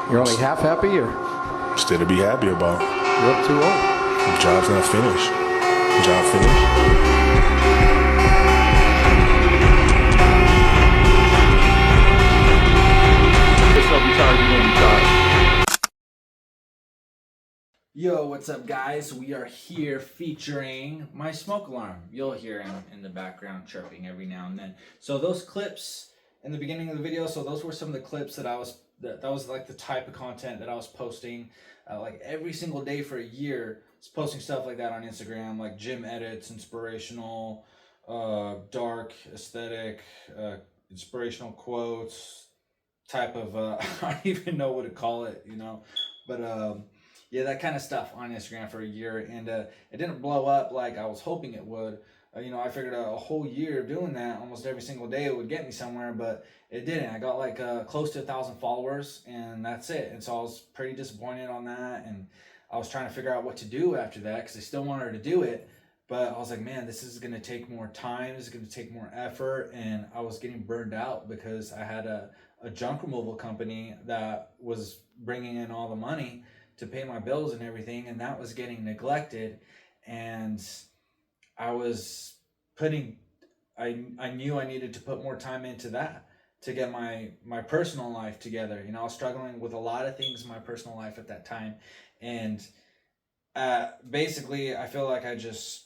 You're only half happy, or Still to be happy about. you're up too old? The job's not finished. Job finished. Yo, what's up, guys? We are here featuring my smoke alarm. You'll hear him in the background chirping every now and then. So those clips in the beginning of the video, so those were some of the clips that that was like the type of content that I was posting like every single day for a year. I was posting stuff like that on Instagram, like gym edits, inspirational, dark, aesthetic, inspirational quotes, type of, I don't even know what to call it, you know, but yeah, that kind of stuff on Instagram for a year, and it didn't blow up like I was hoping it would. I figured a whole year of doing that almost every single day it would get me somewhere, but it didn't. I got like close to 1,000 followers, and that's it. And so I was pretty disappointed on that, and I was trying to figure out what to do after that because I still wanted to do it, but I was like, man, this is going to take more time. This is going to take more effort, and I was getting burned out because I had a junk removal company that was bringing in all the money to pay my bills and everything, and that was getting neglected. And I was I knew I needed to put more time into that to get my personal life together. I was struggling with a lot of things in my personal life at that time, and basically I feel like I just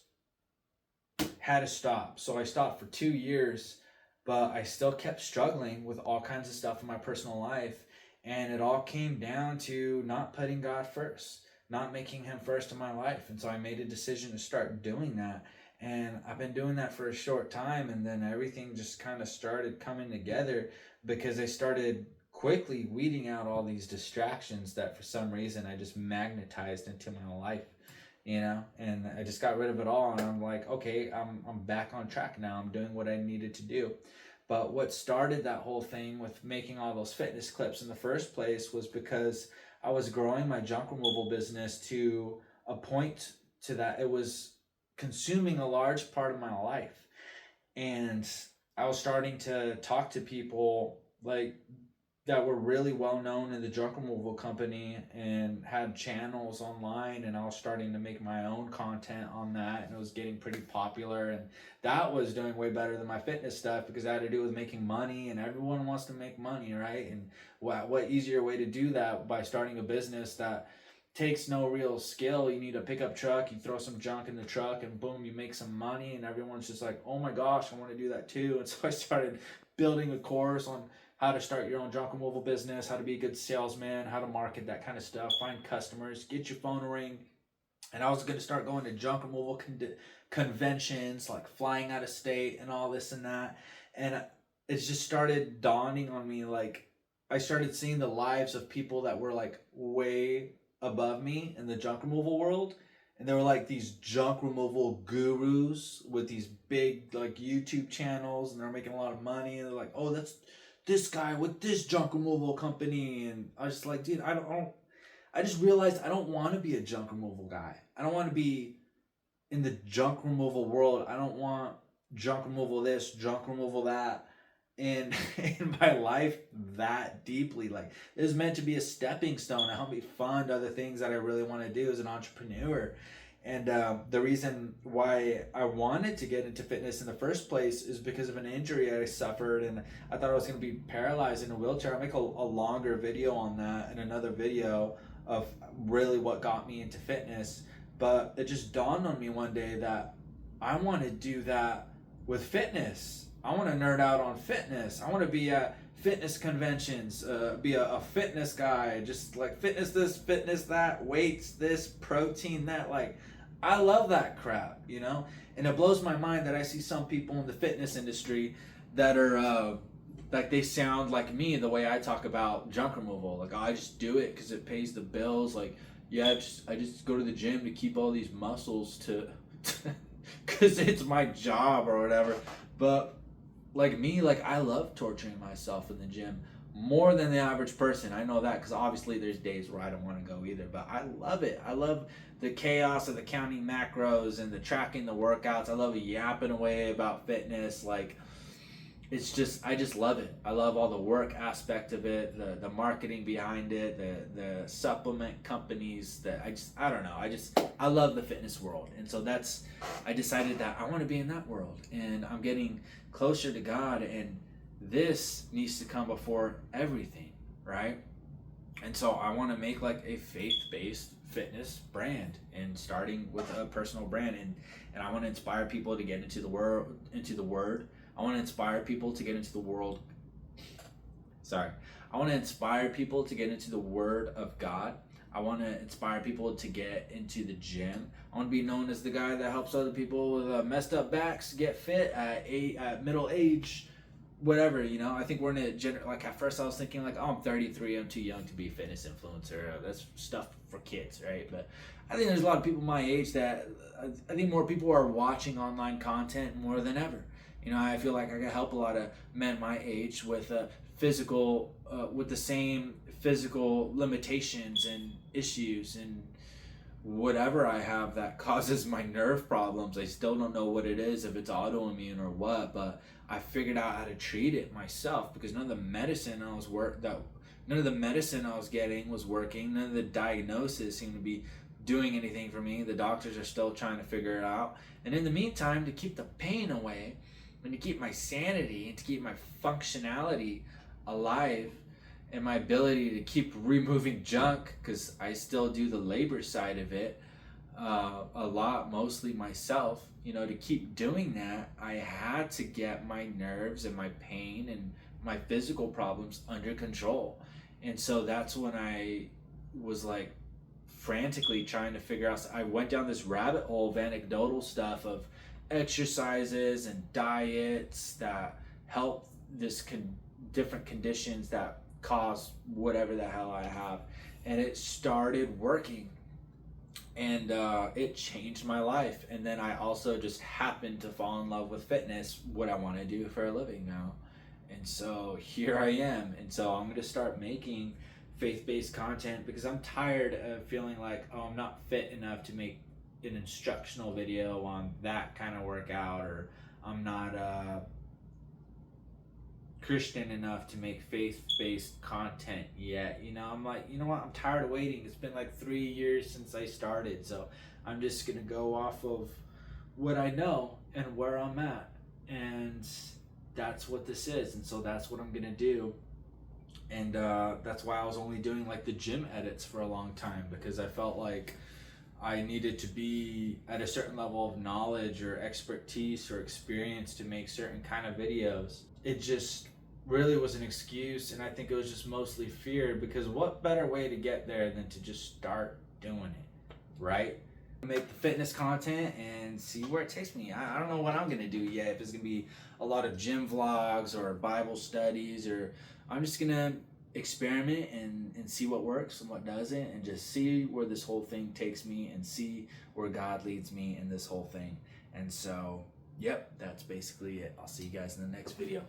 had to stop. So I stopped for 2 years, but I still kept struggling with all kinds of stuff in my personal life. And it all came down to not putting God first, not making him first in my life. And so I made a decision to start doing that. And I've been doing that for a short time. And then everything just kind of started coming together because I started quickly weeding out all these distractions that for some reason I just magnetized into my life, and I just got rid of it all. And I'm like, okay, I'm back on track now. I'm doing what I needed to do. But what started that whole thing with making all those fitness clips in the first place was because I was growing my junk removal business to a point to that it was consuming a large part of my life. And I was starting to talk to people like that were really well known in the junk removal company and had channels online, and I was starting to make my own content on that, and it was getting pretty popular, and that was doing way better than my fitness stuff because it had to do with making money, and everyone wants to make money, right? And what easier way to do that by starting a business that takes no real skill. You need a pickup truck, you throw some junk in the truck, and boom, you make some money, and everyone's just like, oh my gosh, I want to do that too. And so I started building a course on how to start your own junk removal business, how to be a good salesman, how to market, that kind of stuff, find customers, get your phone ring. And I was going to start going to junk removal conventions, like flying out of state and all this and that. And it just started dawning on me, like I started seeing the lives of people that were like way above me in the junk removal world. And they were like these junk removal gurus with these big like YouTube channels, and they're making a lot of money. And they're like, oh, that's this guy with this junk removal company. And I was just like, dude, I just realized I don't want to be a junk removal guy. I don't want to be in the junk removal world. I don't want junk removal this, junk removal that in my life that deeply. Like, it was meant to be a stepping stone to help me fund other things that I really want to do as an entrepreneur. And the reason why I wanted to get into fitness in the first place is because of an injury I suffered, and I thought I was going to be paralyzed in a wheelchair. I'll make a longer video on that in another video of really what got me into fitness. But it just dawned on me one day that I want to do that with fitness. I want to nerd out on fitness. I want to be at fitness conventions, be a fitness guy, just like fitness this, fitness that, weights this, protein that. Like, I love that crap, and it blows my mind that I see some people in the fitness industry that are like, they sound like me the way I talk about junk removal. Like, oh, I just do it because it pays the bills. Like, yeah, I just go to the gym to keep all these muscles to because it's my job or whatever. But like me, like, I love torturing myself in the gym more than the average person. I know that because obviously there's days where I don't want to go either, but I love it. I love the chaos of the counting macros and the tracking the workouts. I love yapping away about fitness. Like, it's just, I just love it. I love all the work aspect of it, the marketing behind it, the supplement companies. I don't know. I love the fitness world, and so I decided that I want to be in that world, and I'm getting closer to God, and this needs to come before everything, right? And so I want to make like a faith-based fitness brand, and starting with a personal brand, and I want to inspire people to get into the word. I want to inspire people to get into the world. I want to inspire people to get into the Word of God. I want to inspire people to get into the gym. I want to be known as the guy that helps other people with messed up backs get fit at middle age, whatever. I think we're in a like, at first I was thinking like, oh, I'm 33, I'm too young to be a fitness influencer. That's stuff for kids, right? But I think there's a lot of people my age that I think more people are watching online content more than ever. I feel like I can help a lot of men my age with with the same physical limitations and issues and whatever I have that causes my nerve problems. I still don't know what it is, if it's autoimmune or what, but I figured out how to treat it myself, because none of the medicine I was getting was working. None of the diagnosis seemed to be doing anything for me. The doctors are still trying to figure it out. And in the meantime, to keep the pain away, and to keep my sanity, and to keep my functionality alive, and my ability to keep removing junk, because I still do the labor side of it a lot, mostly myself. To keep doing that, I had to get my nerves and my pain and my physical problems under control. And so that's when I was like frantically trying to figure out. I went down this rabbit hole of anecdotal stuff of exercises and diets that help different conditions that cause whatever the hell I have, and it started working, and it changed my life. And then I also just happened to fall in love with fitness, what I want to do for a living now, and so here I am. And so I'm going to start making faith-based content, because I'm tired of feeling like, oh, I'm not fit enough to make an instructional video on that kind of workout, or I'm not Christian enough to make faith-based content yet. I'm like, you know what, I'm tired of waiting. It's been like 3 years since I started, so I'm just gonna go off of what I know and where I'm at, and that's what this is. And so that's what I'm gonna do. And that's why I was only doing like the gym edits for a long time, because I felt like I needed to be at a certain level of knowledge or expertise or experience to make certain kind of videos. It just really was an excuse, and I think it was just mostly fear, because what better way to get there than to just start doing it, right? Make the fitness content and see where it takes me. I don't know what I'm gonna do yet, if it's gonna be a lot of gym vlogs or Bible studies, or I'm just gonna experiment and see what works and what doesn't, and just see where this whole thing takes me, and see where God leads me in this whole thing. And so, yep, that's basically it. I'll see you guys in the next video.